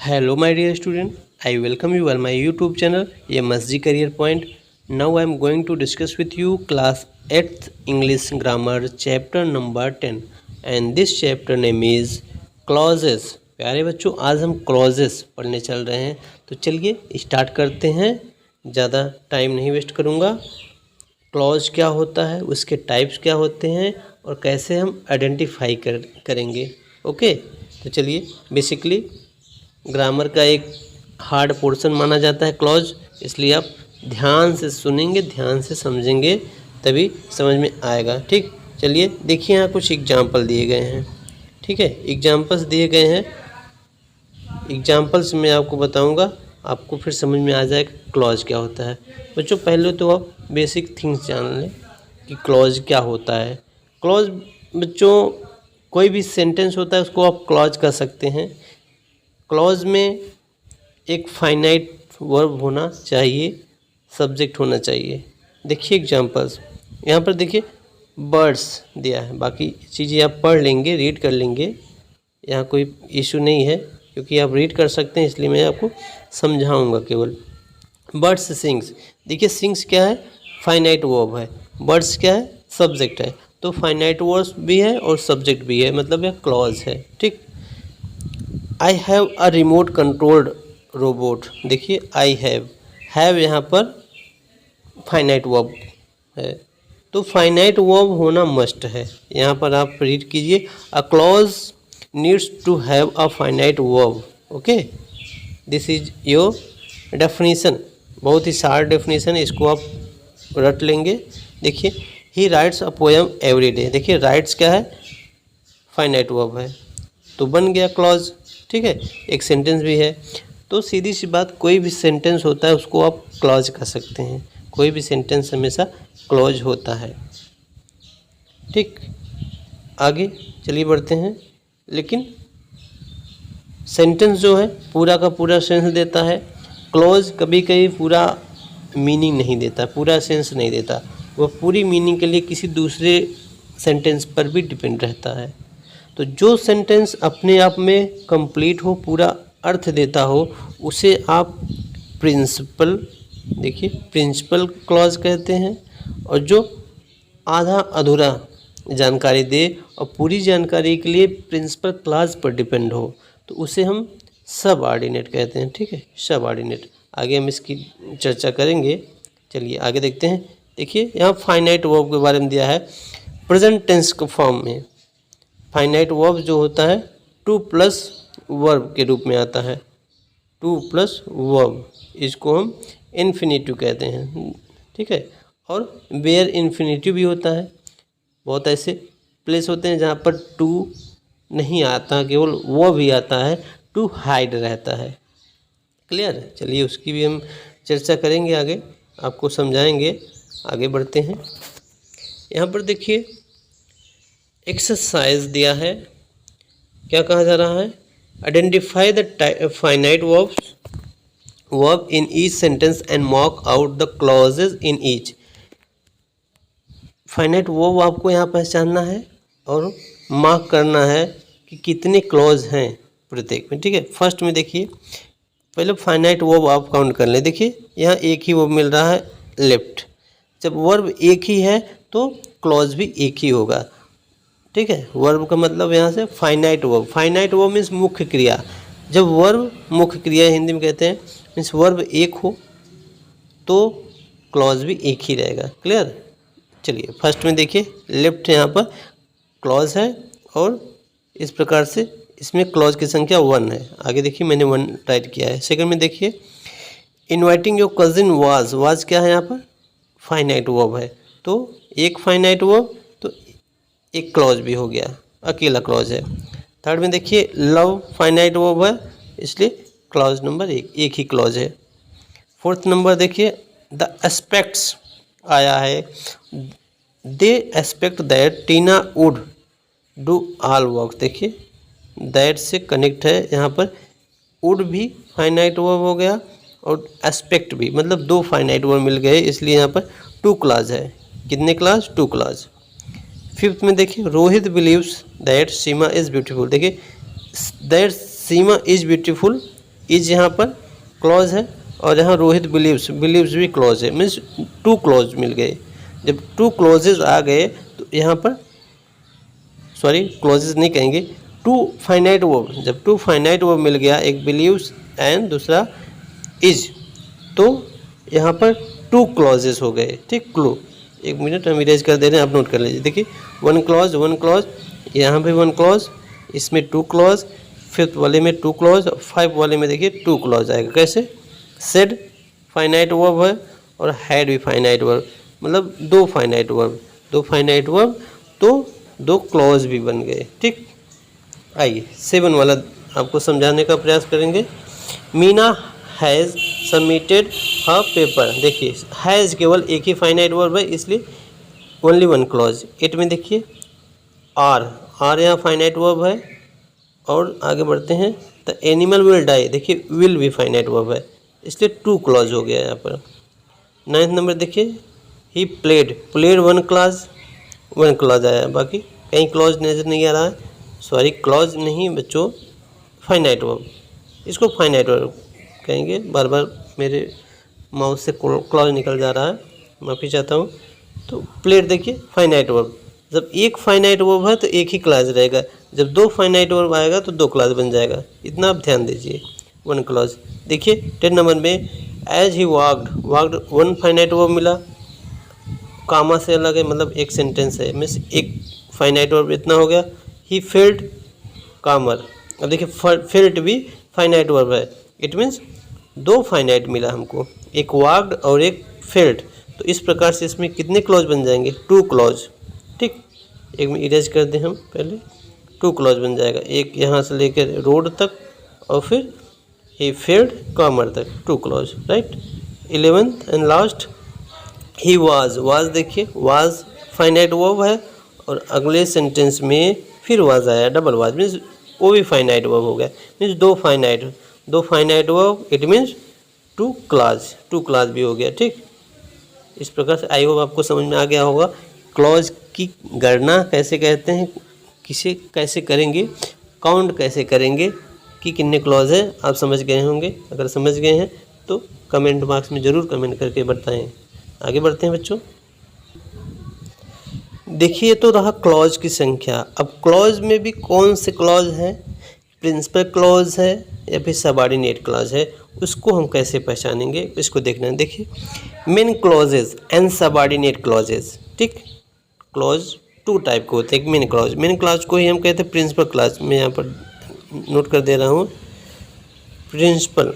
Hello my dear student, I welcome you on my YouTube channel MSG Career Point. Now I am going to discuss with you class 8th English Grammar chapter number 10 and this chapter name is clauses. प्यारे बच्चों, आज हम clauses पढ़ने चल रहे हैं, तो चलिए स्टार्ट करते हैं। ज़्यादा टाइम नहीं वेस्ट करूँगा। क्लॉज क्या होता है, उसके टाइप्स क्या होते हैं और कैसे हम आइडेंटिफाई करेंगे। ओके, तो चलिए, बेसिकली ग्रामर का एक हार्ड पोर्शन माना जाता है क्लॉज, इसलिए आप ध्यान से सुनेंगे, ध्यान से समझेंगे, तभी समझ में आएगा। ठीक, चलिए देखिए, यहाँ कुछ एग्जाम्पल दिए गए हैं। ठीक है, एग्जाम्पल्स दिए गए हैं। एग्जाम्पल्स मैं आपको बताऊंगा, आपको फिर समझ में आ जाएगा क्लॉज क्या होता है। बच्चों, पहले तो आप बेसिक थिंग्स जान लें कि क्लॉज क्या होता है। क्लॉज बच्चों, कोई भी सेंटेंस होता है उसको आप क्लॉज कर सकते हैं। क्लॉज में एक फाइनाइट वर्ब होना चाहिए, सब्जेक्ट होना चाहिए। देखिए एग्जांपल्स, यहाँ पर देखिए बर्ड्स दिया है, बाकी चीज़ें आप पढ़ लेंगे, रीड कर लेंगे, यहाँ कोई इशू नहीं है क्योंकि आप रीड कर सकते हैं, इसलिए मैं आपको समझाऊंगा केवल। बर्ड्स सिंग्स, देखिए सिंग्स क्या है, फाइनाइट वर्ब है, बर्ड्स क्या है, सब्जेक्ट है, तो फाइनाइट वर्ब भी है और सब्जेक्ट भी है, मतलब यह क्लॉज है। ठीक, I have a remote controlled robot, देखिए आई हैव यहाँ पर फाइनाइट वर्ब है, तो फाइनाइट वर्ब होना मस्ट है। यहाँ पर आप रीड कीजिए, a clause needs to have a finite verb. Okay, this is your definition, बहुत ही शार्ट डेफिनेशन है, इसको आप रट लेंगे। देखिए, ही rights a poem every day, देखिए राइट्स क्या है, फाइनाइट वर्ब है, तो बन गया क्लॉज। ठीक है, एक सेंटेंस भी है, तो सीधी सी बात, कोई भी सेंटेंस होता है उसको आप क्लॉज कर सकते हैं, कोई भी सेंटेंस हमेशा क्लॉज होता है। ठीक, आगे चलिए बढ़ते हैं। लेकिन सेंटेंस जो है पूरा का पूरा सेंस देता है, क्लॉज कभी कभी पूरा मीनिंग नहीं देता, पूरा सेंस नहीं देता, वह पूरी मीनिंग के लिए किसी दूसरे सेंटेंस पर भी डिपेंड रहता है। तो जो सेंटेंस अपने आप में कंप्लीट हो, पूरा अर्थ देता हो, उसे आप प्रिंसिपल, देखिए प्रिंसिपल क्लॉज कहते हैं, और जो आधा अधूरा जानकारी दे और पूरी जानकारी के लिए प्रिंसिपल क्लॉज पर डिपेंड हो, तो उसे हम सबऑर्डिनेट कहते हैं। ठीक है, सबऑर्डिनेट, आगे हम इसकी चर्चा करेंगे। चलिए आगे देखते हैं। देखिए, यहाँ फाइनाइट वर्ब के बारे में दिया है, प्रेजेंट टेंस के फॉर्म में। फाइनाइट वर्ब जो होता है टू प्लस वर्ब के रूप में आता है, टू प्लस वर्ब, इसको हम इन्फिनिटिव कहते हैं। ठीक है, और वेयर इन्फिनिटिव भी होता है। बहुत ऐसे प्लेस होते हैं जहाँ पर टू नहीं आता, केवल वो भी आता है, टू हाइड रहता है। क्लियर, चलिए उसकी भी हम चर्चा करेंगे, आगे आपको समझाएंगे। आगे बढ़ते हैं। यहाँ पर देखिए एक्सरसाइज दिया है, क्या कहा जा रहा है, identify the finite verb in each sentence and mark out the clauses in each. Finite verb आपको यहाँ पहचानना है और मार्क करना है कि कितने क्लॉज हैं प्रत्येक में। ठीक है, फर्स्ट में देखिए, पहले फाइनाइट वर्ब आप काउंट कर लें। देखिए, यहाँ एक ही वर्ब मिल रहा है, लेफ्ट। जब वर्ब एक ही है तो क्लॉज भी एक ही होगा। ठीक है, वर्ब का मतलब यहाँ से finite verb, finite verb means मुख्य क्रिया। जब वर्ब मुख्य क्रिया हिंदी में कहते हैं, मीन्स वर्ब एक हो तो क्लॉज भी एक ही रहेगा। क्लियर, चलिए फर्स्ट में देखिए, लेफ्ट यहाँ पर क्लॉज है और इस प्रकार से इसमें क्लॉज की संख्या 1 है। आगे देखिए, मैंने 1 राइट किया है। सेकंड में देखिए, इन्वाइटिंग योर कजिन वाज क्या है, यहाँ पर फाइनाइट वर्ब है, तो एक फाइनाइट वर्ब, तो एक क्लॉज भी हो गया, अकेला क्लॉज है। थर्ड में देखिए, लव फाइनाइट वर्ब है, इसलिए क्लॉज नंबर एक ही क्लॉज है। फोर्थ नंबर देखिए, द एस्पेक्ट्स आया है, the aspect that Tina would do all work. देखिए दैट से कनेक्ट है, यहाँ पर वुड भी फाइनाइट वर्ब हो गया और एस्पेक्ट भी, मतलब 2 फाइनाइट वर्ब मिल गए, इसलिए यहाँ पर 2 क्लॉज है। कितने क्लॉज, 2 क्लॉज। फिफ्थ में देखिए, Rohit believes that Seema is beautiful. देखिए that Seema is beautiful is यहाँ पर क्लॉज है और यहाँ रोहित बिलीव्स भी क्लॉज है, मीन्स टू क्लॉज मिल गए। जब टू क्लॉजेज आ गए तो यहाँ पर सॉरी क्लॉजेज नहीं कहेंगे, टू फाइनाइट वर्ब, जब टू फाइनाइट वर्ब मिल गया, एक बिलीव्स एंड दूसरा इज, तो यहाँ पर टू क्लॉजेस हो गए। ठीक, क्लू, एक मिनट हम इरेज कर दे रहे हैं, आप नोट कर लीजिए। देखिए वन क्लॉज, यहाँ पे वन क्लॉज, इसमें टू क्लॉज, फिफ्थ वाले में टू क्लॉज, 5 वाले में देखिए टू क्लॉज आएगा। कैसे? सेड फाइनाइट वर्ब है और हैड भी फाइनाइट वर्ब, मतलब दो फाइनाइट वर्ब, तो दो क्लॉज भी बन गए। ठीक, आइए 7 वाला आपको समझाने का प्रयास करेंगे। Meena has submitted her paper. देखिए हैज़ केवल एक ही फाइनाइट वर्ब है, इसलिए ओनली वन क्लॉज। इट में देखिए आर यहाँ फाइनाइट वर्ब है, और आगे बढ़ते हैं। द एनिमल विल डाई, देखिए विल भी फाइनाइट वर्ब है, इसलिए टू क्लॉज हो गया यहाँ पर। 9th नंबर देखिए, ही प्लेड वन क्लॉज आया, बाकी कहीं क्लॉज नजर नहीं आ रहा है। सॉरी, क्लॉज नहीं बच्चों, फाइनाइट वर्ब, इसको फाइनाइट वर्ब कहेंगे। बार बार मेरे माउस से क्लॉज निकल जा रहा है, माफ़ी चाहता हूँ। तो प्लेड देखिए फाइनाइट वर्ब, जब एक फाइनाइट वर्ब है तो एक ही क्लॉज रहेगा, जब दो फाइनाइट वर्ब आएगा तो दो क्लॉज बन जाएगा, इतना आप ध्यान दीजिए। वन क्लॉज देखिए 10 नंबर में, as he walked one finite verb मिला, कामा से अलग है, मतलब एक सेंटेंस है, मीन्स एक फाइनाइट वर्ब इतना हो गया। ही फेल्ट कामर, अब देखिए फेल्ट भी फाइनाइट वर्ब है, इट मीन्स दो फाइनाइट मिला हमको, एक वॉक्ड और एक फेल्ट। तो इस प्रकार से इसमें कितने क्लॉज बन जाएंगे? Two clause. ठीक, एक में इरेज कर दें हम पहले, टू क्लॉज बन जाएगा, एक यहाँ से लेकर रोड तक और फिर ही फेल्ड कामर तक, two clause, right. 11th and last, he was देखिए वाज फाइनाइट वर्ब है, और अगले सेंटेंस में फिर वाज आया, डबल वाज, मीन्स वो भी फाइनाइट वर्ब हो गया, मीन्स दो finite verb, it means two clause भी हो गया। ठीक, इस प्रकार से आई होप आपको समझ में आ गया होगा क्लॉज की गणना कैसे कहते हैं, कैसे करेंगे, काउंट कैसे करेंगे कि कितने क्लॉज है, आप समझ गए होंगे। अगर समझ गए हैं तो कमेंट बॉक्स में ज़रूर कमेंट करके बताएं। आगे बढ़ते हैं बच्चों। देखिए तो रहा क्लॉज की संख्या। अब क्लॉज में भी कौन से क्लॉज है, प्रिंसिपल क्लॉज है या फिर सबऑर्डिनेट क्लॉज है, उसको हम कैसे पहचानेंगे, इसको देखना है। देखिए main clauses and subordinate clauses. ठीक, क्लॉज टू टाइप के होते हैं, एक मेन क्लॉज को ही हम कहते हैं प्रिंसिपल क्लॉज। मैं यहाँ पर नोट कर दे रहा हूँ, प्रिंसिपल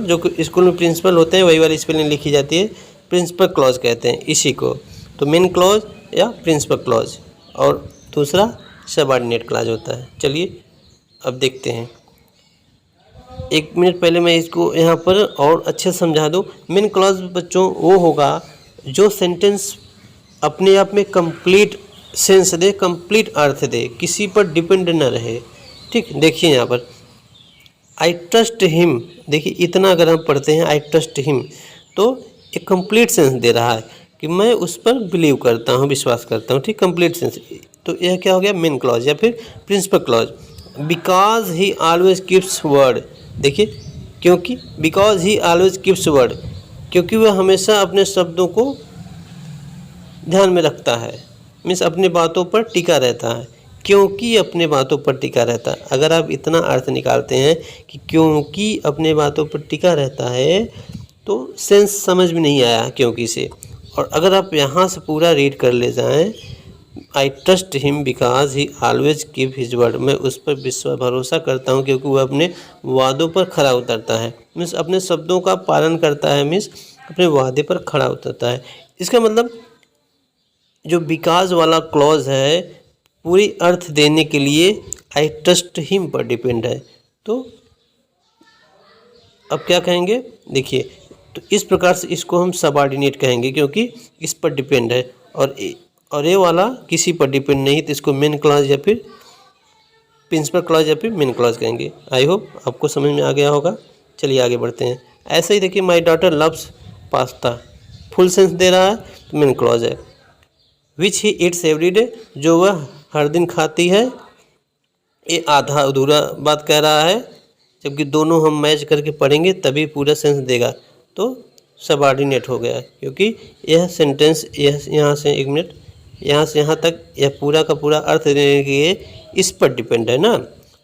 जो स्कूल में प्रिंसिपल होते हैं वही वाली स्पेलिंग लिखी जाती है, प्रिंसिपल क्लॉज कहते हैं इसी को। तो मेन क्लॉज या प्रिंसिपल क्लॉज, और दूसरा सबऑर्डिनेट क्लॉज होता है। चलिए अब देखते हैं। एक मिनट पहले मैं इसको यहाँ पर और अच्छे से समझा दूँ। मेन क्लॉज बच्चों वो होगा जो सेंटेंस अपने आप में कंप्लीट सेंस दे, कंप्लीट अर्थ दे, किसी पर डिपेंड न रहे। ठीक, देखिए यहाँ पर आई ट्रस्ट हिम, देखिए इतना अगर हम पढ़ते हैं आई ट्रस्ट हिम, तो एक कंप्लीट सेंस दे रहा है कि मैं उस पर बिलीव करता हूँ, विश्वास करता हूँ। ठीक, कंप्लीट सेंस, तो यह क्या हो गया? मेन क्लॉज या फिर principal clause. Because he always keeps word, देखिए क्योंकि because he always keeps word, क्योंकि वह हमेशा अपने शब्दों को ध्यान में रखता है, मीन्स अपने बातों पर टिका रहता है, क्योंकि अपने बातों पर टिका रहता है। अगर आप इतना अर्थ निकालते हैं कि क्योंकि अपने बातों पर टिका रहता है, तो सेंस समझ में नहीं आया क्योंकि से। और अगर आप यहाँ से पूरा रीड कर ले जाएं, I trust him because he always keep his word, मैं उस पर भरोसा करता हूँ क्योंकि वह अपने वादों पर खरा उतरता है, मीन्स अपने शब्दों का पालन करता है, मीन्स अपने वादे पर खरा उतरता है। इसका मतलब जो बिकॉज वाला क्लॉज है पूरी अर्थ देने के लिए आई ट्रस्ट हिम पर डिपेंड है। तो अब क्या कहेंगे? देखिए, तो इस प्रकार से इसको हम सबऑर्डिनेट कहेंगे क्योंकि इस पर डिपेंड है, और ये वाला किसी पर डिपेंड नहीं, तो इसको मेन क्लॉज या फिर प्रिंसिपल क्लॉज या फिर मेन क्लॉज कहेंगे। आई होप आपको समझ में आ गया होगा। चलिए आगे बढ़ते हैं। ऐसे ही देखिए my daughter loves pasta, full sense दे रहा है तो मेन क्लॉज है। Which he eats every day, जो वह हर दिन खाती है, ये आधा अधूरा बात कह रहा है, जबकि दोनों हम मैच करके पढ़ेंगे तभी पूरा सेंस देगा। तो सबऑर्डिनेट हो गया, क्योंकि यह सेंटेंस यहाँ से 1 मिनट यहाँ से यहाँ तक यह पूरा का पूरा अर्थ देने के लिए इस पर डिपेंड है ना।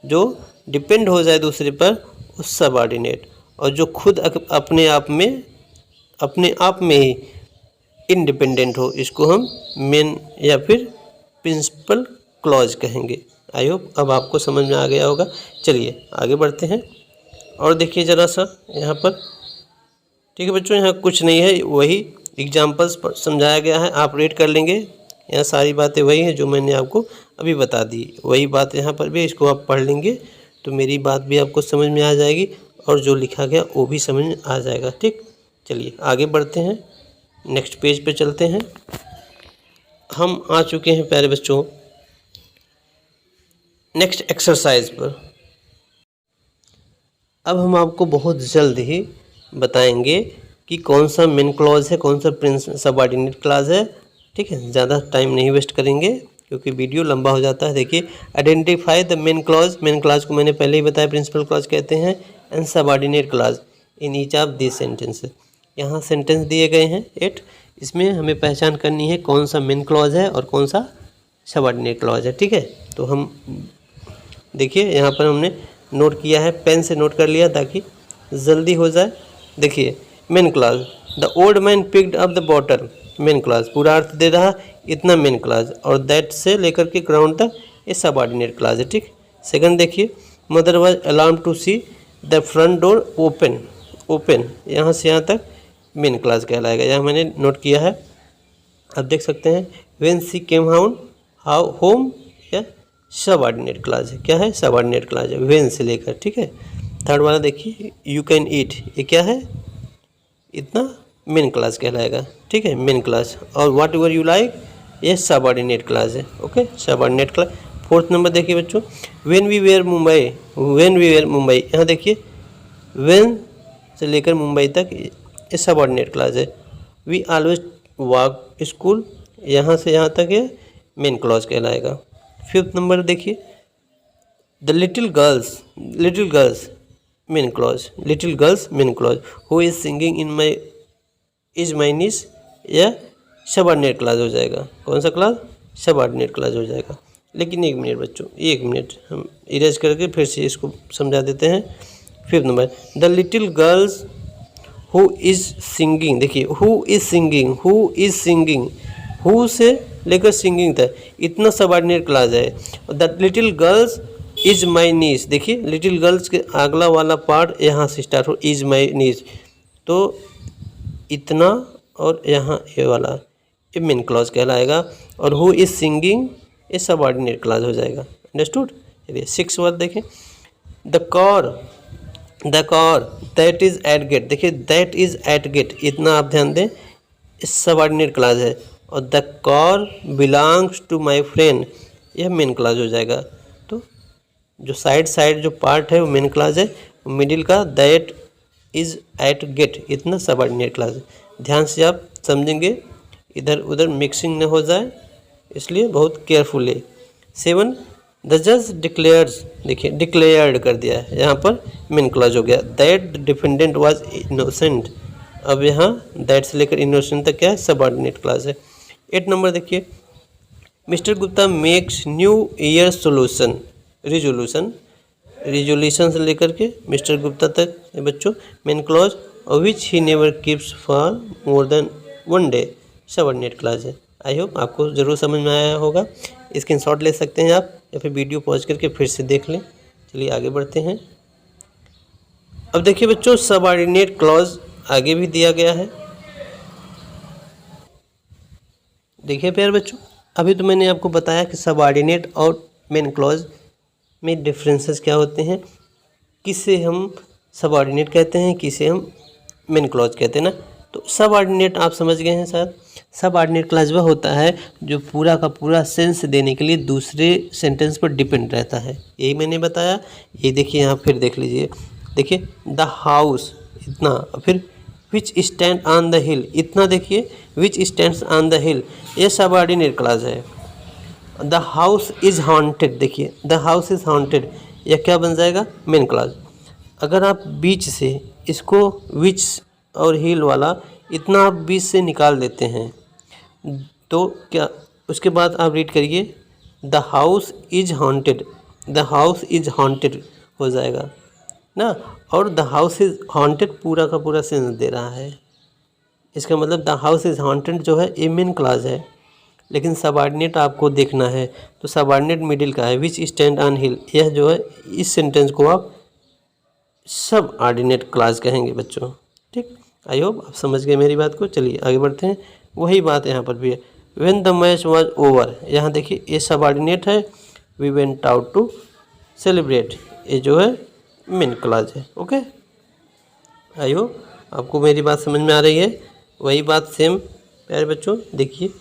जो डिपेंड हो जाए दूसरे पर वो सबऑर्डिनेट, और जो खुद अपने आप में ही इंडिपेंडेंट हो इसको हम मेन या फिर प्रिंसिपल क्लॉज कहेंगे। आई होप अब आपको समझ में आ गया होगा। चलिए आगे बढ़ते हैं और देखिए ज़रा सा यहाँ पर। ठीक है बच्चों, यहाँ कुछ नहीं है, वही एग्जाम्पल्स पर समझाया गया है, आप रीड कर लेंगे। यहाँ सारी बातें वही हैं जो मैंने आपको अभी बता दी, वही बात यहाँ पर भी, इसको आप पढ़ लेंगे तो मेरी बात भी आपको समझ में आ जाएगी और जो लिखा गया वो भी समझ में आ जाएगा। ठीक, चलिए आगे बढ़ते हैं, नेक्स्ट पेज पे चलते हैं। हम आ चुके हैं प्यारे बच्चों नेक्स्ट एक्सरसाइज पर। अब हम आपको बहुत जल्द ही बताएंगे कि कौन सा मेन क्लॉज है, कौन सा सबऑर्डिनेट क्लॉज है। ठीक है, ज़्यादा टाइम नहीं वेस्ट करेंगे क्योंकि वीडियो लंबा हो जाता है। देखिए, identify the main clause. Main clause को मैंने पहले ही बताया प्रिंसिपल क्लॉज कहते हैं, and subordinate clause in each of this sentence. यहाँ सेंटेंस दिए गए हैं 8, इसमें हमें पहचान करनी है कौन सा मेन क्लॉज है और कौन सा सबऑर्डिनेट क्लॉज है। ठीक है, तो हम देखिए यहाँ पर हमने नोट किया है, पेन से नोट कर लिया ताकि जल्दी हो जाए। देखिए main clause, the old man picked up the bottle. Main clause पूरा अर्थ दे रहा इतना मेन क्लॉज, और दैट से लेकर के ग्राउंड तक ये सबऑर्डिनेट क्लॉज है। ठीक, सेकंड देखिए, mother was alarm to see the front door open. Open यहाँ से यहाँ तक मेन क्लॉज कहलाएगा, यहाँ मैंने नोट किया है, आप देख सकते हैं। व्हेन सी केम होम या सबऑर्डिनेट क्लॉज है, क्या है सबऑर्डिनेट क्लॉज है, व्हेन से लेकर। ठीक है, थर्ड वाला देखिए, यू कैन ईट, ये क्या है इतना मेन क्लॉज कहलाएगा। ठीक है, मेन क्लॉज। और व्हाट एवर यू लाइक ये सबऑर्डिनेट क्लॉज है। Okay, subordinate clause. Fourth number देखिए बच्चों, when we were Mumbai, when we were Mumbai, यहाँ देखिए व्हेन से लेकर मुंबई तक ये सबऑर्डिनेट क्लॉज है। वी ऑलवेज वॉक स्कूल, यहाँ से यहाँ तक ये मेन क्लॉज कहलाएगा। फिफ्थ नंबर देखिए, the little girls main clause, little girls main clause. Who is singing in my is my नीस, यह सबऑर्डिनेट क्लॉज हो जाएगा। कौन सा क्लॉज, सबऑर्डिनेट क्लॉज हो जाएगा। लेकिन 1 मिनट बच्चों, 1 मिनट हम इरेज करके फिर से इसको समझा देते हैं। Fifth number, the little girls who is singing, देखिए हु इज सिंगिंग, हु से लेकर सिंगिंग तक इतना सबऑर्डिनेट क्लॉज है। The little girls is my niece, देखिए लिटिल गर्ल्स के अगला वाला पार्ट यहाँ से स्टार्ट हो, इज माई नीस, तो इतना और यहाँ ये वाला ये मेन क्लॉज कहलाएगा। और हु इज सिंगिंग ये सबऑर्डिनेट क्लॉज हो जाएगा। अंडरस्टूड। चलिए 6 वर्ड देखें, the car that is at gate, देखिए दैट इज एट गेट, इतना आप ध्यान दें, इस सबऑर्डिनेट क्लॉज है। और the car belongs to my friend, यह मेन क्लॉज हो जाएगा। तो जो साइड जो पार्ट है वो मेन क्लॉज है, मिडिल का दैट इज एट गेट इतना सबऑर्डिनेट क्लॉज है। ध्यान से आप समझेंगे, इधर उधर मिक्सिंग न हो जाए, इसलिए बहुत केयरफुली। 7, द जज डिक्लेयर्स, देखिए डिक्लेयर्ड कर दिया है, यहाँ पर मेन क्लॉज हो गया। दैट डिफेंडेंट वाज इनोसेंट, अब यहाँ दैट से लेकर इनोसेंट तक क्या है सबऑर्डिनेट क्लॉज है। 8 नंबर देखिए, mister Gupta makes new year resolution से लेकर के मिस्टर गुप्ता तक बच्चों मेन क्लॉज। और which he never keeps for more than 1 day subordinate clause है। आई होप आपको ज़रूर समझ में आया होगा। स्क्रीनशॉट ले सकते हैं आप या फिर वीडियो पॉज करके फिर से देख लें। चलिए आगे बढ़ते हैं। अब देखिए बच्चों, सबऑर्डिनेट क्लॉज आगे भी दिया गया है। देखिए प्यारे बच्चों, अभी तो मैंने आपको बताया कि सबऑर्डिनेट और मेन क्लॉज में डिफरेंसेस क्या होते हैं, किसे हम सबऑर्डिनेट कहते हैं, किसे हम मेन क्लॉज कहते हैं ना। तो सबऑर्डिनेट आप समझ गए हैं शायद। सबऑर्डिनेट क्लॉज वह होता है जो पूरा का पूरा सेंस देने के लिए दूसरे सेंटेंस पर डिपेंड रहता है, यही मैंने बताया। ये देखिए यहाँ फिर देख लीजिए, देखिए द हाउस इतना, फिर विच स्टैंड ऑन द हिल इतना, देखिए विच स्टैंड्स ऑन द हिल ये सबऑर्डिनेट क्लॉज है। द हाउस इज़ हॉन्टेड, देखिए द हाउस इज़ हॉन्टेड, यह क्या बन जाएगा मेन क्लॉज। अगर आप बीच से इसको विच और हील वाला इतना आप बीच से निकाल देते हैं तो क्या, उसके बाद आप रीड करिए the house is haunted, the house is haunted हो जाएगा ना। और द हाउस इज हॉन्टेड पूरा का पूरा सेंस दे रहा है। इसका मतलब द हाउस इज हॉन्टेड जो है ये मेन क्लॉज है, लेकिन सबऑर्डिनेट आपको देखना है तो सबऑर्डिनेट मिडिल का है विच स्टैंड ऑन हिल। यह जो है इस सेंटेंस को आप सब ऑर्डिनेट क्लॉज कहेंगे बच्चों। ठीक, आई होप आप समझ गए मेरी बात को। चलिए आगे बढ़ते हैं। वही बात यहाँ पर भी है। When the match was over, यहाँ देखिए ये सबऑर्डिनेट है, we went out to celebrate, ये जो है मेन क्लॉज है। ओके, आई होप आपको मेरी बात समझ में आ रही है। वही बात सेम प्यारे बच्चों, देखिए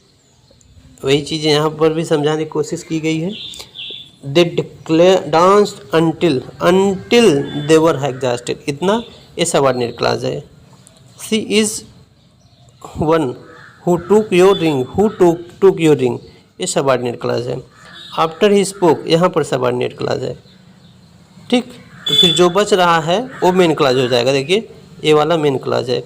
वही चीज़ें यहाँ पर भी समझाने की कोशिश की गई है। They declare danced until they were exhausted, इतना ये सबऑर्डिनेट क्लॉज है। शी इज़ वन हु टूक योर रिंग, हु टूक योर रिंग, ये सबऑर्डिनेट क्लॉज है। आफ्टर ही स्पोक, यहाँ पर सबऑर्डिनेट क्लॉज है। ठीक, तो फिर जो बच रहा है वो मेन क्लॉज हो जाएगा। देखिए ये वाला मेन क्लॉज है,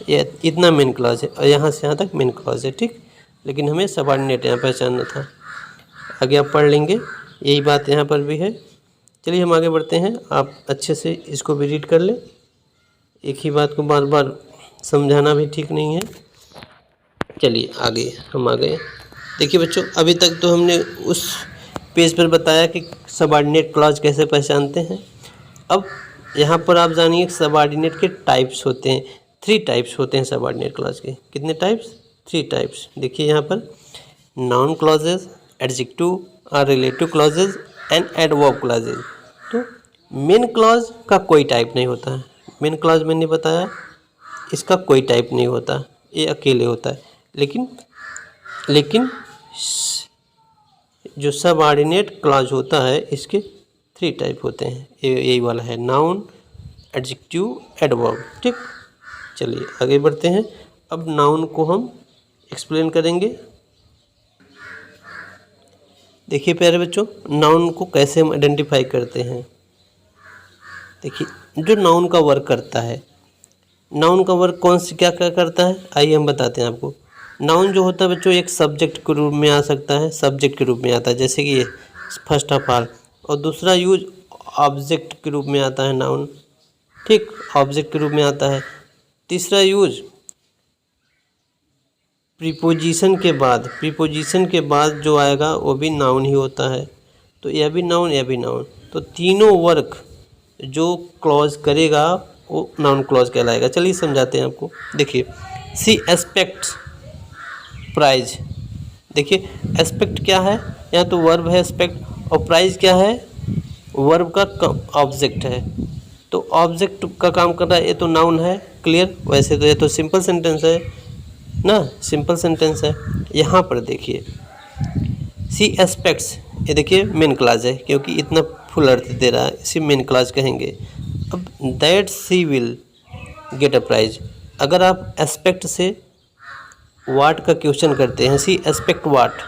ये इतना मेन क्लॉज है और यहाँ से यहाँ तक मेन क्लॉज है। ठीक, लेकिन हमें सबऑर्डिनेट यहाँ पहचानना था। आगे आप पढ़ लेंगे, यही बात यहाँ पर भी है। चलिए हम आगे बढ़ते हैं, आप अच्छे से इसको भी रीड कर लें। एक ही बात को बार बार समझाना भी ठीक नहीं है। चलिए आगे हम आ गए। देखिए बच्चों, अभी तक तो हमने उस पेज पर बताया कि सबऑर्डिनेट क्लॉज कैसे पहचानते हैं। अब यहाँ पर आप जानिए सबऑर्डिनेट के टाइप्स होते हैं। 3 टाइप्स होते हैं सबऑर्डिनेट क्लॉज के। कितने टाइप्स? 3 टाइप्स। देखिए यहाँ पर नाउन क्लॉजेज, एडजेक्टिव और relative clauses and adverb clauses. तो मेन क्लॉज का कोई टाइप नहीं होता है। मेन क्लॉज मैंने बताया इसका कोई टाइप नहीं होता, ये अकेले होता है। लेकिन जो सबऑर्डिनेट क्लॉज होता है इसके 3 टाइप होते हैं। यही वाला है नाउन, एडजेक्टिव, एडवर्ब। ठीक, चलिए आगे बढ़ते हैं। अब नाउन को हम एक्सप्लेन करेंगे। देखिए प्यारे बच्चों, नाउन को कैसे हम आइडेंटिफाई करते हैं। देखिए जो नाउन का वर्क करता है, नाउन का वर्क कौन सी क्या क्या करता है, आइए हम बताते हैं आपको। नाउन जो होता है बच्चों एक सब्जेक्ट के रूप में आ सकता है, सब्जेक्ट के रूप में आता है, जैसे कि ये फर्स्ट ऑफ ऑल। और दूसरा यूज ऑब्जेक्ट के रूप में आता है नाउन। ठीक, ऑब्जेक्ट के रूप में आता है। तीसरा यूज प्रीपोजिशन के बाद जो आएगा वो भी नाउन ही होता है। तो यह भी नाउन, यह भी नाउन। तो तीनों वर्क जो क्लॉज करेगा वो नाउन क्लॉज कहलाएगा। चलिए समझाते हैं आपको। देखिए सी एस्पेक्ट्स प्राइज। देखिए एस्पेक्ट क्या है, यहाँ तो वर्ब है एस्पेक्ट, और प्राइज क्या है, वर्ब का ऑब्जेक्ट है। तो ऑब्जेक्ट का काम कर रहा है, ये तो नाउन है। क्लियर? वैसे तो ये तो सिंपल सेंटेंस है ना, सिंपल सेंटेंस है। यहाँ पर देखिए सी एस्पेक्ट्स, ये देखिए मेन क्लॉज है क्योंकि इतना फुल अर्थ दे रहा है, इसी मेन क्लॉज कहेंगे। अब that she will get a prize, अगर आप एस्पेक्ट से वाट का क्वेश्चन करते हैं, सी एस्पेक्ट वाट,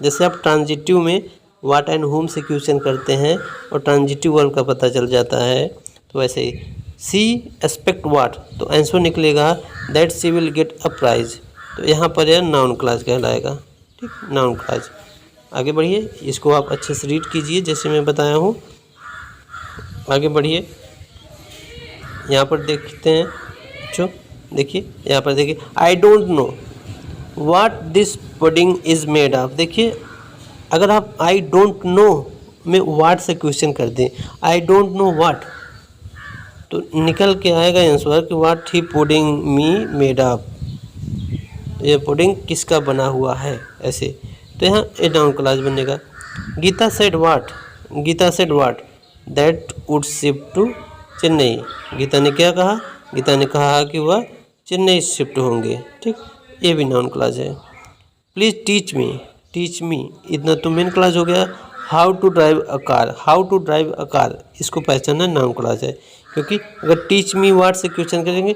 जैसे आप ट्रांजिटिव में वाट एंड होम से क्वेश्चन करते हैं और ट्रांजिटिव वर्ब का पता चल जाता है, तो वैसे ही सी एस्पेक्ट वाट, तो आंसर निकलेगा that she will get a prize. तो यहाँ पर यह नाउन क्लॉज कहलाएगा। ठीक, नाउन क्लॉज। आगे बढ़िए, इसको आप अच्छे से रीड कीजिए जैसे मैं बताया हूँ। आगे बढ़िए, यहाँ पर देखते हैं बच्चों। देखिए यहाँ पर देखिए I don't know what this pudding is made of. देखिए अगर आप आई डोंट नो में व्हाट से क्वेश्चन कर दें, आई डोंट नो व्हाट, तो निकल के आएगा आंसर कि what he pudding me made of, ये पुडिंग किसका बना हुआ है, ऐसे। तो यहाँ ए नाउन क्लॉज बनेगा। Geeta said what that would shift to Chennai. Geeta ने क्या कहा, गीता ने कहा कि वह चेन्नई शिफ्ट होंगे। ठीक, ये भी नाउन क्लॉज है। प्लीज़ टीच मी, इतना तो मेन क्लॉज हो गया। How to drive a car, इसको पहचानना नाउन क्लॉज है, क्योंकि अगर टीच मी व्हाट से क्वेश्चन करेंगे,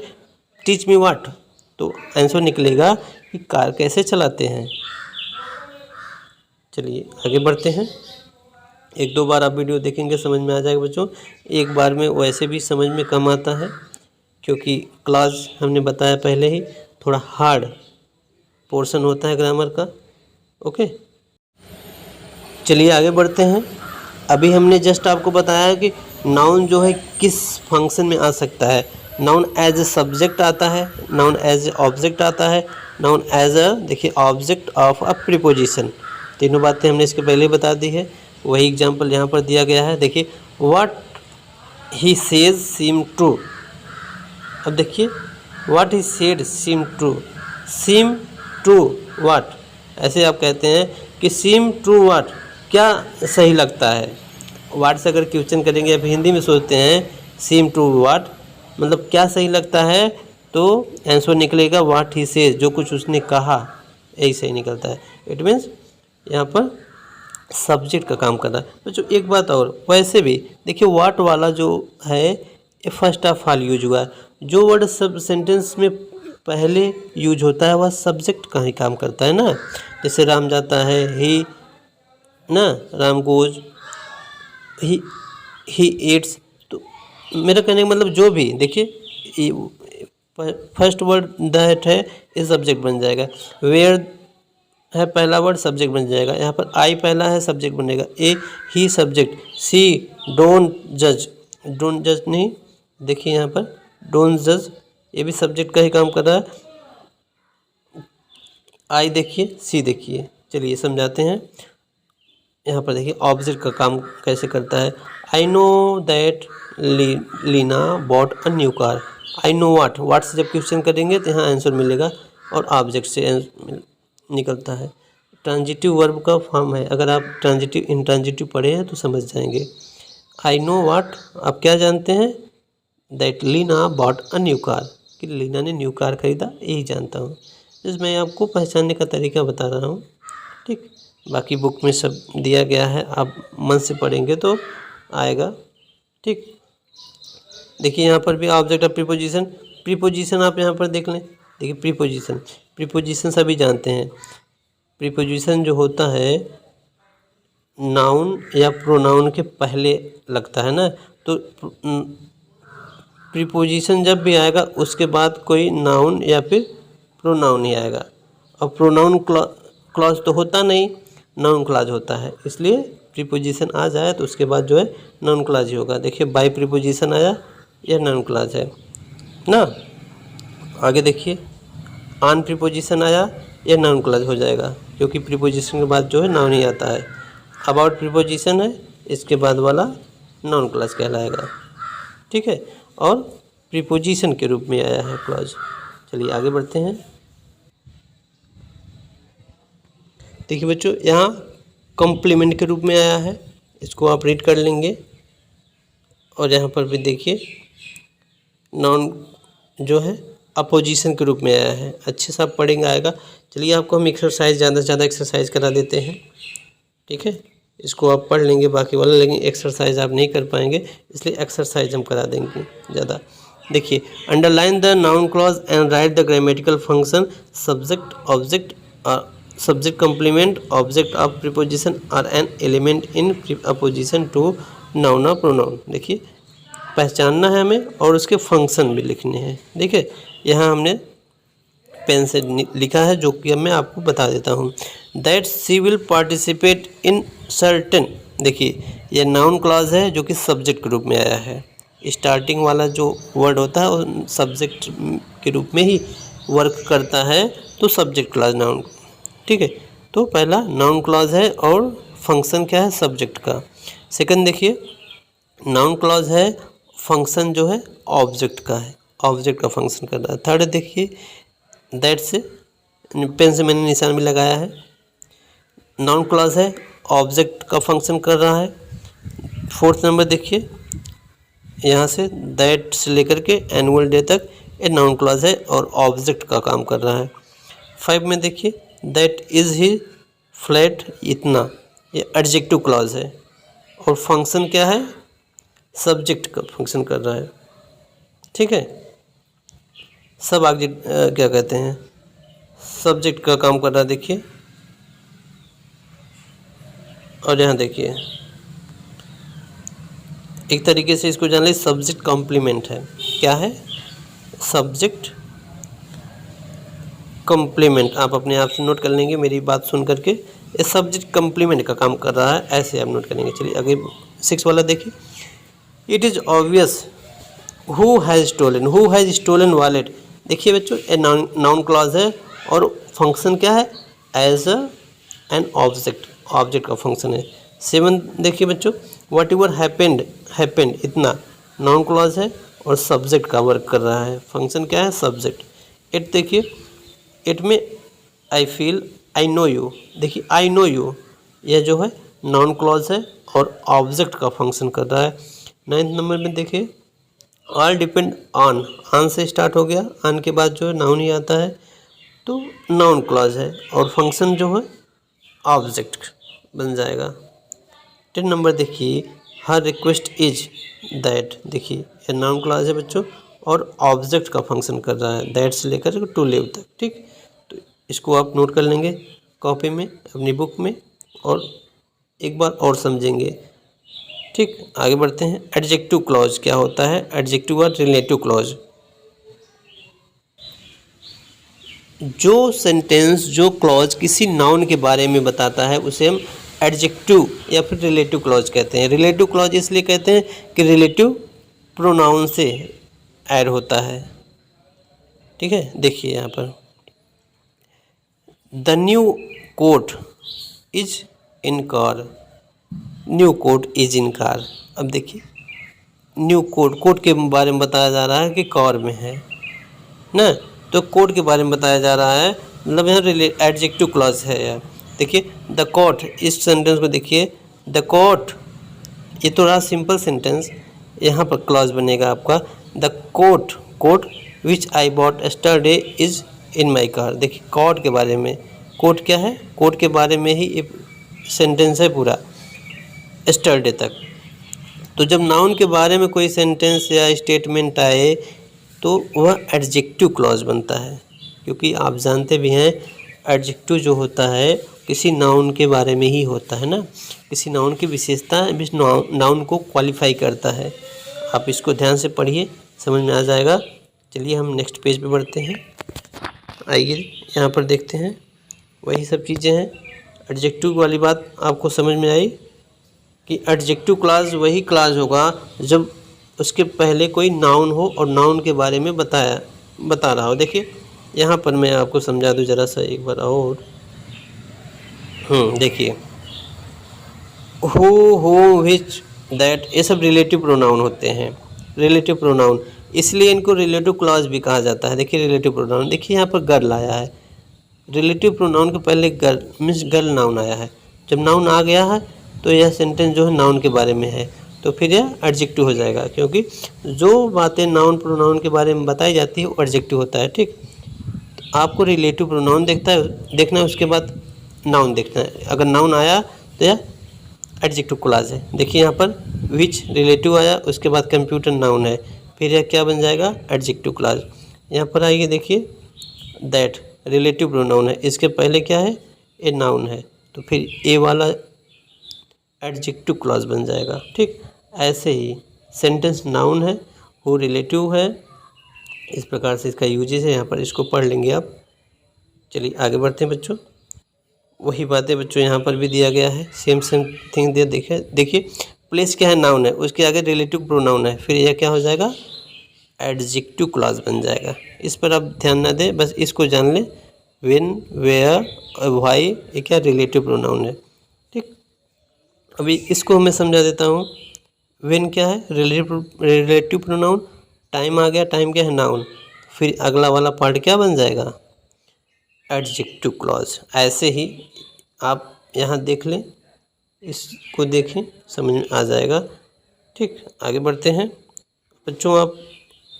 टीच मी व्हाट, तो आंसर निकलेगा कि कार कैसे चलाते हैं। चलिए आगे बढ़ते हैं। एक दो बार आप वीडियो देखेंगे समझ में आ जाएगा बच्चों। एक बार में वैसे भी समझ में कम आता है, क्योंकि क्लॉज हमने बताया पहले ही थोड़ा हार्ड पोर्शन होता है ग्रामर का। ओके, चलिए आगे बढ़ते हैं। अभी हमने जस्ट आपको बताया कि नाउन जो है किस फंक्शन में आ सकता है। नाउन एज ए सब्जेक्ट आता है, नाउन एज ए ऑब्जेक्ट आता है, नाउन एज अ देखिए ऑब्जेक्ट ऑफ अ प्रीपोजिशन। तीनों बातें हमने इसके पहले बता दी है। वही एग्जांपल यहाँ पर दिया गया है। देखिए what he says seem true. अब देखिए what he said seem true, seem true what, ऐसे आप कहते हैं कि सीम ट्रू व्हाट, क्या सही लगता है। व्हाट से अगर क्वेश्चन करेंगे या फिर हिंदी में सोचते हैं सीम ट्रू व्हाट मतलब क्या सही लगता है, तो आंसर निकलेगा व्हाट ही सेज, जो कुछ उसने कहा, यही सही निकलता है। इट मीन्स यहाँ पर सब्जेक्ट का काम कर रहा है। तो जो एक बात और, वैसे भी देखिए व्हाट वाला जो है ये फर्स्ट ऑफ ऑल यूज हुआ है। जो वर्ड सब सेंटेंस में पहले यूज होता है वह सब्जेक्ट का ही काम करता है ना। जैसे राम जाता है, ही ना, राम गोज, ही एट्स। तो मेरा कहने का मतलब जो भी देखिए फर्स्ट वर्ड दैट है ये सब्जेक्ट बन जाएगा। वेयर है पहला वर्ड सब्जेक्ट बन जाएगा। यहाँ पर आई पहला है सब्जेक्ट बनेगा। ए ही सब्जेक्ट, सी डोंट जज, डोंट जज नहीं, देखिए यहाँ पर डोंट जज ये भी सब्जेक्ट का ही काम कर रहा है। आई देखिए, सी देखिए, चलिए समझाते हैं। यहाँ पर देखिए ऑब्जेक्ट का काम कैसे करता है। I know that Leena bought a new car. I know what, what से जब क्वेश्चन करेंगे तो यहाँ आंसर मिलेगा और ऑब्जेक्ट से निकलता है। ट्रांजिटिव वर्ब का फॉर्म है, अगर आप ट्रांजिटिव इंट्रांजिटिव पढ़े हैं तो समझ जाएंगे। आई नो वाट, आप क्या जानते हैं, that Leena bought a new car, कि लीना ने न्यू कार खरीदा, यही जानता हूँ। जिस मैं आपको पहचानने का तरीका बता रहा हूँ, ठीक। बाकी बुक में सब दिया गया है, आप मन से पढ़ेंगे तो आएगा, ठीक। देखिए यहाँ पर भी ऑब्जेक्ट ऑफ प्रीपोजिशन, प्रीपोजिशन आप यहाँ पर देख लें। देखिए प्रीपोजिशन, प्रीपोजिशन सभी जानते हैं। प्रीपोजिशन जो होता है नाउन या प्रोनाउन के पहले लगता है ना, तो प्रीपोजिशन जब भी आएगा उसके बाद कोई नाउन या फिर प्रोनाउन ही आएगा। और प्रोनाउन क्लॉज तो होता नहीं, नाउन क्लॉज होता है, इसलिए प्रीपोजिशन आ जाए तो उसके बाद जो है नाउन क्लॉज ही होगा। देखिए बाय प्रीपोजिशन आया, यह नाउन क्लॉज है ना। आगे देखिए ऑन प्रीपोजिशन आया, यह नाउन क्लॉज हो जाएगा, क्योंकि प्रीपोजिशन के बाद जो है नाउन ही आता है। अबाउट प्रीपोजिशन है, इसके बाद वाला नाउन क्लॉज कहलाएगा, ठीक है। और प्रीपोजिशन के रूप में आया है क्लॉज। चलिए आगे बढ़ते हैं। देखिए बच्चों यहाँ कॉम्प्लीमेंट के रूप में आया है, इसको आप रीड कर लेंगे। और यहाँ पर भी देखिए नाउन जो है अपोजिशन के रूप में आया है, अच्छे से आप पढ़ेंगे आएगा। चलिए आपको हम एक्सरसाइज ज़्यादा से ज़्यादा एक्सरसाइज करा देते हैं, ठीक है। इसको आप पढ़ लेंगे बाकी वाला, लेकिन एक्सरसाइज आप नहीं कर पाएंगे, इसलिए एक्सरसाइज हम करा देंगे ज़्यादा। देखिए underline the noun clause and write the grammatical function subject object subject complement object of preposition are an element in apposition to noun और प्रोनाउन। देखिए पहचानना है हमें और उसके फंक्शन भी लिखने हैं। देखिए यहाँ हमने पेन से लिखा है, जो कि मैं आपको बता देता हूँ। That she will participate in certain, देखिए यह नाउन क्लॉज है जो कि सब्जेक्ट के रूप में आया है। स्टार्टिंग वाला जो वर्ड होता है वो सब्जेक्ट के रूप में ही वर्क करता है, तो सब्जेक्ट क्लॉज नाउन, ठीक है। तो पहला नाउन क्लॉज है और फंक्शन क्या है, सब्जेक्ट का। सेकंड देखिए नाउन क्लॉज है, फंक्शन जो है ऑब्जेक्ट का है, ऑब्जेक्ट का फंक्शन कर रहा है। थर्ड देखिए दैट से पेन से मैंने निशान भी लगाया है, नाउन क्लॉज है, ऑब्जेक्ट का फंक्शन कर रहा है। फोर्थ नंबर देखिए यहाँ से दैट से लेकर के एनुअल डे तक ये नाउन क्लॉज है और ऑब्जेक्ट का काम कर रहा है। 5 में देखिए दैट इज़ ही फ्लैट, इतना, ये एडजेक्टिव क्लॉज है और फंक्शन क्या है, सब्जेक्ट का फंक्शन कर रहा है, ठीक है। सब आगे क्या कहते हैं, सब्जेक्ट का काम कर रहा है। देखिए और यहाँ देखिए एक तरीके से इसको जान ले, सब्जेक्ट कॉम्प्लीमेंट है। क्या है? Subject complement. आप अपने आप से नोट कर लेंगे मेरी बात सुन करके, ये सब्जेक्ट कॉम्प्लीमेंट का काम कर रहा है, ऐसे आप नोट करेंगे। चलिए आगे 6 वाला देखिए। It is obvious who has stolen wallet. देखिए बच्चों, ये नाउन क्लॉज है और फंक्शन क्या है? एज एन ऑब्जेक्ट का फंक्शन है। 7 देखिए बच्चों, वट एवर हैपेंड, इतना नाउन क्लॉज है और सब्जेक्ट का वर्क कर रहा है। फंक्शन क्या है? सब्जेक्ट। 8 देखिए, 8 में I feel, I know you. देखिए आई नो यू, यह जो है नाउन क्लॉज है और ऑब्जेक्ट का फंक्शन कर रहा है। 9 नंबर में देखिए, ऑल डिपेंड ऑन से स्टार्ट हो गया, ऑन के बाद जो है नाउन ही आता है, तो नाउन क्लॉज है और फंक्शन जो है ऑब्जेक्ट बन जाएगा। 10 नंबर देखिए, हर रिक्वेस्ट इज दैट। देखिए ये नाउन क्लॉज है बच्चों और ऑब्जेक्ट का फंक्शन कर रहा है, दैट से लेकर टू लिव तक। ठीक, तो इसको आप नोट कर लेंगे कॉपी में, अपनी बुक में, और एक बार और समझेंगे। ठीक, आगे बढ़ते हैं। एडजेक्टिव क्लॉज क्या होता है? एडजेक्टिव और रिलेटिव क्लॉज, जो सेंटेंस, जो क्लॉज किसी नाउन के बारे में बताता है उसे हम एडजेक्टिव या फिर रिलेटिव क्लॉज कहते हैं। रिलेटिव क्लॉज इसलिए कहते हैं कि रिलेटिव प्रोनाउन से ऐड होता है। ठीक है, देखिए यहाँ पर, the new coat is in car. New coat is in car. अब देखिए, न्यू कोट के बारे में बताया जा रहा है कि कार में है ना, तो कोट के बारे में बताया जा रहा है, मतलब यहाँ एडजेक्टिव क्लॉज है यार। देखिए द कोट, इस सेंटेंस को देखिए, द कोट, ये तो रहा सिंपल सेंटेंस, यहाँ पर क्लॉज बनेगा आपका the coat which I bought yesterday is in my car. देखिए कोट के बारे में, कोट क्या है? कोट के बारे में ही एक सेंटेंस है पूरा, एस्टरडे तक। तो जब नाउन के बारे में कोई सेंटेंस या स्टेटमेंट आए तो वह एडजेक्टिव क्लॉज बनता है, क्योंकि आप जानते भी हैं एडजेक्टिव जो होता है किसी नाउन के बारे में ही होता है ना, किसी नाउन की विशेषता इस नाउन को क्वालिफाई करता है। आप इसको ध्यान से पढ़िए, समझ में आ जाएगा। चलिए हम नेक्स्ट पेज पे बढ़ते हैं। आइए यहाँ पर देखते हैं, वही सब चीज़ें हैं। एडजेक्टिव वाली बात आपको समझ में आई कि एडजेक्टिव क्लॉज वही क्लॉज होगा जब उसके पहले कोई नाउन हो और नाउन के बारे में बता रहा हो। देखिए यहाँ पर मैं आपको समझा दूँ ज़रा सा एक बार और। देखिए हु विच दैट, ये सब रिलेटिव प्रोनाउन होते हैं। रिलेटिव प्रोनाउन इसलिए इनको रिलेटिव क्लॉज भी कहा जाता है। देखिए रिलेटिव प्रोनाउन, देखिए यहाँ पर गर्ल आया है, रिलेटिव प्रोनाउन के पहले गर्ल मीन्स गर्ल नाउन आया है। जब नाउन आ गया है तो यह सेंटेंस जो है नाउन के बारे में है, तो फिर यह एडजेक्टिव हो जाएगा, क्योंकि जो बातें नाउन प्रोनाउन के बारे में बताई जाती है वो एडजेक्टिव होता है। ठीक, तो आपको रिलेटिव प्रोनाउन देखना है, उसके बाद नाउन देखना है। अगर नाउन आया तो यह एडजेक्टिव क्लॉज है। देखिए यहाँ पर विच रिलेटिव आया, उसके बाद कंप्यूटर नाउन है, फिर यह क्या बन जाएगा? Adjective clause. यहाँ पर आइए देखिए, दैट रिलेटिव प्रोनाउन है, इसके पहले क्या है? ए नाउन है, तो फिर ए वाला एडजेक्टिव क्लॉज बन जाएगा। ठीक, ऐसे ही सेंटेंस नाउन है, हु रिलेटिव है, इस प्रकार से इसका यूजेस है। यहाँ पर इसको पढ़ लेंगे आप। चलिए आगे बढ़ते हैं बच्चों। वही बातें बच्चों यहाँ पर भी दिया गया है, सेम थिंग दिया। देखिए प्लेस क्या है? नाउन है, उसके आगे रिलेटिव प्रोनाउन है, फिर यह क्या हो जाएगा? एडजेक्टिव क्लॉज बन जाएगा। इस पर आप ध्यान ना दें, बस इसको जान लें, व्हेन, वेयर, व्हाई, ये क्या रिलेटिव प्रोनाउन है। ठीक, अभी इसको मैं समझा देता हूँ। व्हेन क्या है? Relative pronoun. टाइम आ गया, टाइम क्या है? नाउन। फिर अगला वाला पार्ट क्या बन जाएगा? Adjective clause. ऐसे ही आप यहाँ देख लें, इसको देखें, समझ में आ जाएगा। ठीक, आगे बढ़ते हैं बच्चों। आप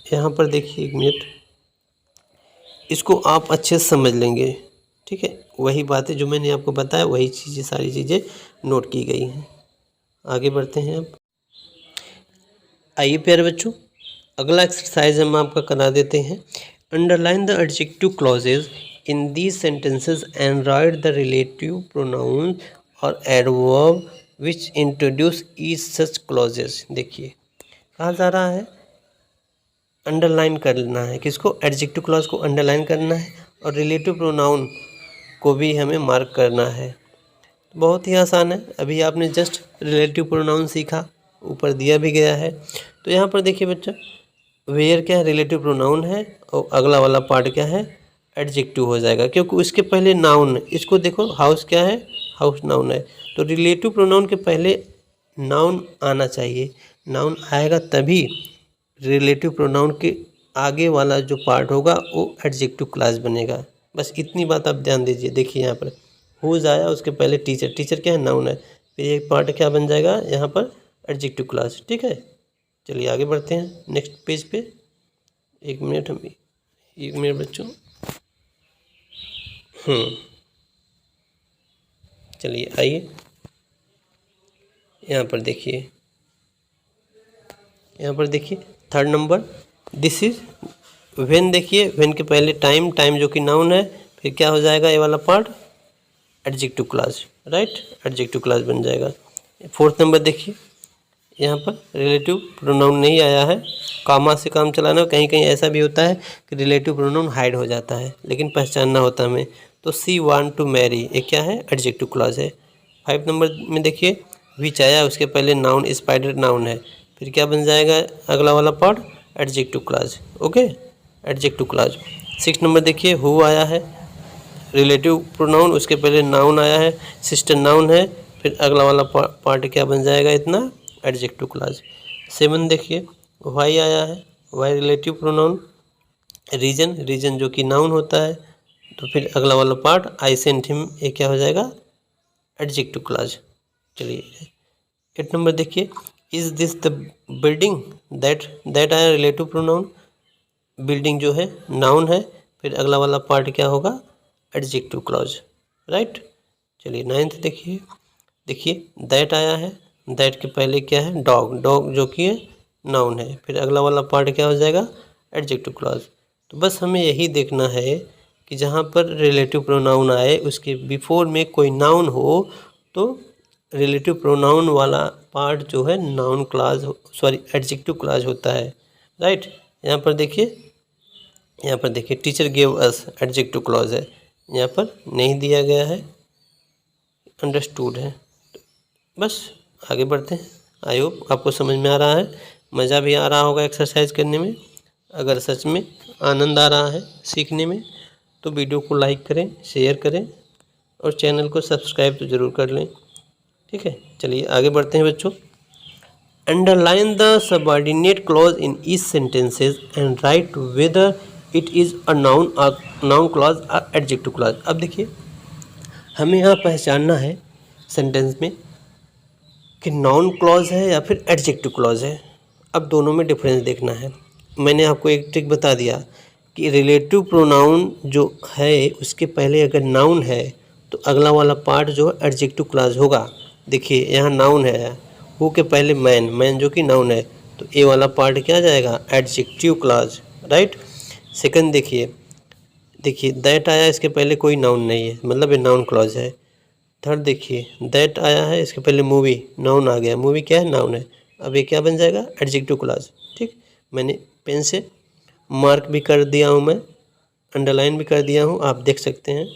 यहाँ पर देखिए, एक मिनट, इसको आप अच्छे से समझ लेंगे। ठीक है, वही बातें जो मैंने आपको बताया वही चीज़ें, सारी चीज़ें नोट की गई हैं। आगे बढ़ते हैं अब। आइए प्यारे बच्चों, अगला एक्सरसाइज हम आपका करा देते हैं। Underline the adjective clauses in these sentences and write the relative pronoun और एडवर्ब विच इंट्रोड्यूस ईच सच क्लॉजेज। देखिए कहा जा रहा है, अंडरलाइन करना है। किसको? एडजेक्टिव क्लॉज को अंडरलाइन करना है और रिलेटिव प्रोनाउन को भी हमें मार्क करना है। बहुत ही आसान है। अभी आपने जस्ट रिलेटिव प्रोनाउन सीखा, ऊपर दिया भी गया है। तो यहाँ पर देखिए बच्चा, वेयर क्या है? रिलेटिव प्रोनाउन है और अगला वाला पार्ट क्या है? एडजेक्टिव हो जाएगा, क्योंकि उसके पहले नाउन। इसको देखो, हाउस क्या है? हाउस नाउन है। तो रिलेटिव प्रोनाउन के पहले नाउन आना चाहिए। नाउन आएगा तभी रिलेटिव प्रोनाउन के आगे वाला जो पार्ट होगा वो एडजेक्टिव क्लास बनेगा। बस इतनी बात आप ध्यान दीजिए। देखिए यहाँ पर हुज आया, उसके पहले टीचर। टीचर क्या है? नाउन है। फिर ये पार्ट क्या बन जाएगा यहाँ पर? Adjective class. ठीक है, चलिए आगे बढ़ते हैं नेक्स्ट पेज पे। एक मिनट बच्चों। चलिए आइए, यहाँ पर देखिए third number, this is when. देखिए व्हेन के पहले टाइम, टाइम जो कि नाउन है, फिर क्या हो जाएगा ये वाला part? Adjective class, right? Adjective class बन जाएगा। फोर्थ नंबर देखिए, यहाँ पर रिलेटिव प्रोनाउन नहीं आया है, कामा से काम चलाना। कहीं कहीं ऐसा भी होता है कि रिलेटिव प्रोनाउन हाइड हो जाता है, लेकिन पहचानना होता है हमें। तो सी वांट टू मैरी, ये क्या है? एडजेक्टिव क्लास है। 5 नंबर में देखिए, विच आया, उसके पहले नाउन स्पाइडर नाउन है, फिर क्या बन जाएगा अगला वाला part? Adjective class. Okay, adjective class. 6 number देखिए, हु आया है, रिलेटिव प्रोनाउन, उसके पहले नाउन आया है, सिस्टर नाउन है, फिर अगला वाला पार्ट क्या बन जाएगा इतना? Adjective class. 7 देखिए, वाई आया है, why relative pronoun, reason, reason जो कि नाउन होता है, तो फिर अगला वाला पार्ट आई सेंट हिम, ये क्या हो जाएगा? Adjective class. चलिए 8 नंबर देखिए, is this the building, that आया रिलेटिव प्रोनाउन, बिल्डिंग जो है नाउन है, फिर अगला वाला पार्ट क्या होगा? Adjective clause, right? चलिए 9th देखिए दैट आया है, दैट के पहले क्या है? डॉग, डॉग जो कि है नाउन है, फिर अगला वाला पार्ट क्या हो जाएगा? Adjective clause. तो बस हमें यही देखना है कि जहाँ पर रिलेटिव प्रोनाउन आए उसके बिफोर में कोई नाउन हो तो रिलेटिव प्रोनाउन वाला पार्ट जो है noun class, sorry adjective class होता है, राइट? यहाँ पर देखिए teacher gave us, adjective clause है, यहाँ पर नहीं दिया गया है, अंडरस्टूड है। बस आगे बढ़ते हैं। आई होप आपको समझ में आ रहा है, मज़ा भी आ रहा होगा एक्सरसाइज करने में। अगर सच में आनंद आ रहा है सीखने में तो वीडियो को लाइक करें, शेयर करें और चैनल को सब्सक्राइब तो ज़रूर कर लें। ठीक है, चलिए आगे बढ़ते हैं बच्चों। Underline the subordinate clause in each sentences and right whether it is a noun clause और एडजेक्टिव क्लॉज। अब देखिए हमें यहाँ पहचानना है सेंटेंस में कि नाउन क्लॉज है या फिर एडजेक्टिव क्लॉज है। अब दोनों में डिफरेंस देखना है। मैंने आपको एक ट्रिक बता दिया कि रिलेटिव प्रोनाउन जो है उसके पहले अगर नाउन है तो अगला वाला पार्ट जो है एडजेक्टिव क्लॉज होगा। देखिए यहाँ नाउन है, हु के पहले मैन, मैन जो कि नाउन है, तो ए वाला पार्ट क्या जाएगा? Adjective clause, right? सेकंड देखिए दैट आया, इसके पहले कोई नाउन नहीं है, मतलब ये नाउन क्लॉज है। थर्ड देखिए दैट आया है, इसके पहले मूवी, नाउन आ गया, मूवी क्या है? नाउन है। अब ये क्या बन जाएगा? Adjective clause. ठीक, मैंने पेन से मार्क भी कर दिया हूँ, मैं अंडरलाइन भी कर दिया हूँ, आप देख सकते हैं,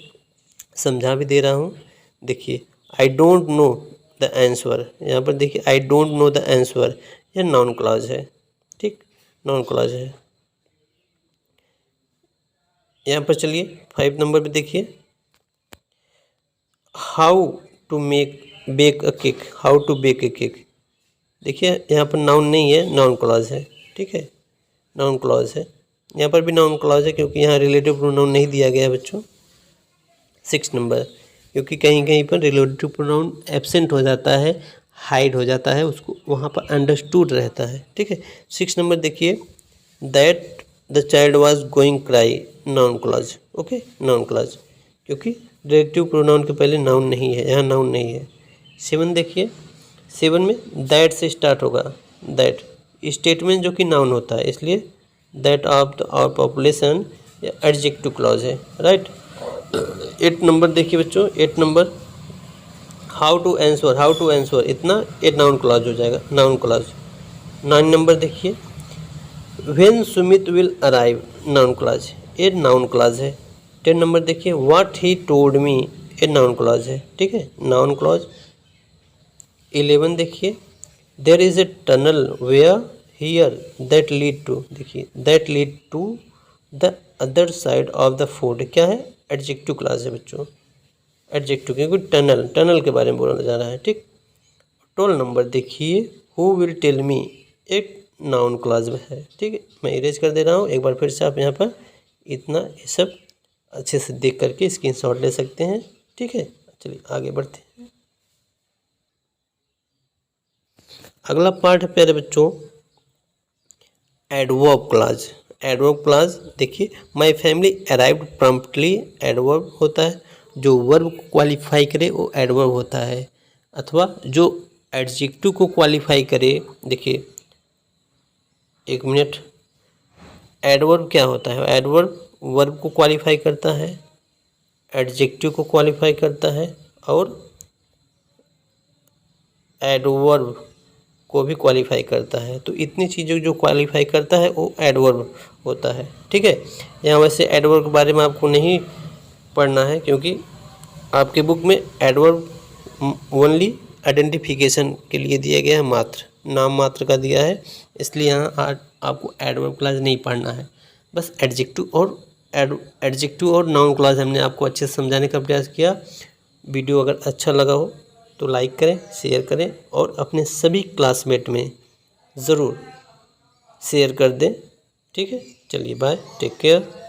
समझा भी दे रहा हूँ। देखिए I don't know the answer, यहाँ पर देखिए I don't know the answer, यह नाउन क्लॉज है। ठीक, नाउन क्लॉज है। यहाँ पर चलिए 5 नंबर पे देखिए, how to bake a cake, how to bake a cake. देखिए यहाँ पर नाउन नहीं है, नाउन क्लॉज है। ठीक है, नाउन क्लॉज है, यहाँ पर भी नाउन क्लॉज है क्योंकि यहाँ रिलेटिव प्रोनाउन नहीं दिया गया है बच्चों। 6 नंबर, क्योंकि कहीं कहीं पर रिलेटिव प्रोनाउन एब्सेंट हो जाता है, हाइड हो जाता है, उसको वहाँ पर अंडरस्टूड रहता है। ठीक है, 6 नंबर देखिए, that the child was going cry, noun clause. Okay, noun clause, क्योंकि रिलेटिव प्रोनाउन के पहले नाउन नहीं है, यहाँ नाउन नहीं है। 7 देखिए, 7 में दैट से स्टार्ट होगा, दैट स्टेटमेंट जो कि नाउन होता है, इसलिए that of the our population adjective clause है, राइट? 8 नंबर देखिए बच्चों, 8 नंबर, हाउ टू आंसर, इतना 8 नाउन क्लॉज हो जाएगा, नाउन क्लॉज। 9 नंबर देखिए, when Sumit will arrive, noun clause, ये नाउन क्लॉज है। 10 नंबर देखिए, व्हाट ही टोल्ड मी, ये नाउन क्लॉज है, ठीक है, नाउन क्लॉज। 11 देखिए, there is a tunnel where here that lead to, देखिए that lead to the other side of the fort, क्या है, एडजेक्टिव क्लॉज है बच्चों, एडजेक्टिव, क्योंकि टनल के बारे में बोला जा रहा है, ठीक। 12 नंबर देखिए, हु विल टेल मी, एक नाउन क्लॉज है, ठीक है। मैं इरेज कर दे रहा हूँ, एक बार फिर से आप यहाँ पर इतना ये सब अच्छे से देख करके स्क्रीनशॉट ले सकते हैं, ठीक है। चलिए आगे बढ़ते हैं। अगला पार्ट है प्यारे बच्चों, एडवर्ब क्लॉज। एडवर्ब क्लॉज देखिए, my family arrived promptly, adverb होता है, जो वर्ब को क्वालिफाई करे वो एडवर्ब होता है, अथवा जो एडजेक्टिव को क्वालिफाई करे। देखिए एक मिनट, एडवर्ब क्या होता है, एडवर्ब वर्ब को क्वालिफाई करता है, एडजेक्टिव को क्वालिफाई करता है, और एडवर्ब को भी क्वालिफाई करता है। तो इतनी चीज़ों जो क्वालिफाई करता है वो एडवर्ब होता है, ठीक है। यहाँ वैसे एडवर्ब के बारे में आपको नहीं पढ़ना है, क्योंकि आपके बुक में एडवर्ब ओनली आइडेंटिफिकेशन के लिए दिया गया है, मात्र नाम मात्र का दिया है, इसलिए यहाँ आपको एडवर्ब क्लॉज नहीं पढ़ना है। बस एडजेक्टिव और नाउन क्लॉज हमने आपको अच्छे से समझाने का प्रयास किया। वीडियो अगर अच्छा लगा हो तो लाइक करें, शेयर करें, और अपने सभी क्लासमेट में ज़रूर शेयर कर दें, ठीक है। चलिए बाय, टेक केयर।